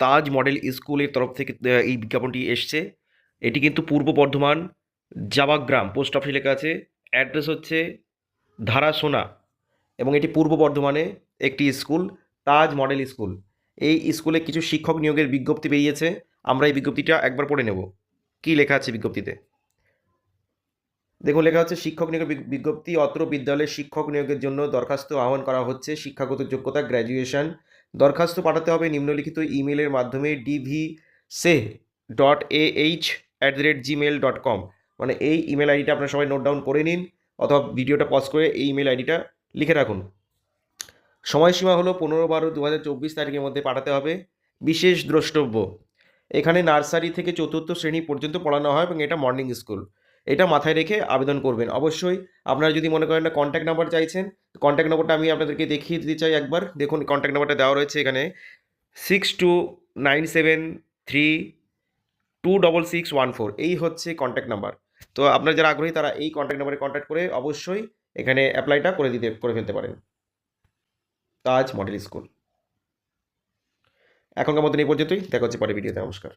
তাজ model স্কুলের তরফ থেকে এই বিজ্ঞাপনটি এসছে। এটি কিন্তু পূর্ব বর্ধমান জাবাগ্রাম পোস্ট অফিসে লেখা আছে। অ্যাড্রেস হচ্ছে ধারাসোনা এবং এটি পূর্ব বর্ধমানে একটি স্কুল, তাজ মডেল স্কুল। এই স্কুলে কিছু শিক্ষক নিয়োগের বিজ্ঞপ্তি বেরিয়েছে। আমরা এই বিজ্ঞপ্তিটা একবার পড়ে নেব। কী লেখা আছে বিজ্ঞপ্তিতে? দেখুন, লেখা হচ্ছে শিক্ষক নিয়োগের বিজ্ঞপ্তি। অত্র বিদ্যালয়ে শিক্ষক নিয়োগের জন্য দরখাস্ত আহ্বান করা হচ্ছে। শিক্ষাগত যোগ্যতা গ্র্যাজুয়েশন। দরখাস্ত পাঠাতে হবে নিম্নলিখিত ইমেলের মাধ্যমে dvseh.ah@gmail.com। মানে এই ইমেল আইডিটা আপনারা সবাই নোট ডাউন করে নিন, অথবা ভিডিওটা পজ করে এই ইমেল আইডিটা লিখে রাখুন। সময়সীমা হলো 15/12/2024 তারিখের মধ্যে পাঠাতে হবে। বিশেষ দ্রষ্টব্য, এখানে নার্সারি থেকে চতুর্থ শ্রেণী পর্যন্ত পড়ানো হয় এবং এটা মর্নিং স্কুল। এটা মাথায় রেখে আবেদন করবেন অবশ্যই। আপনারা যদি মনে করেন না কন্ট্যাক্ট নাম্বার চাইছেন, কন্ট্যাক্ট নাম্বারটা আমি আপনাদেরকে দেখিয়ে দিতে চাই একবার। দেখুন, কন্ট্যাক্ট নাম্বারটা দেওয়া রয়েছে এখানে 6297326614। এই হচ্ছে কন্ট্যাক্ট নাম্বার। তো আপনারা যারা আগ্রহী তারা এই কন্ট্যাক্ট নাম্বারে কন্ট্যাক্ট করে অবশ্যই এখানে অ্যাপ্লাইটা করে ফেলতে পারেন। তাজ মডেল স্কুল। এখনকার মতন এই পর্যন্তই, দেখা হচ্ছে পরের ভিডিওতে। নমস্কার।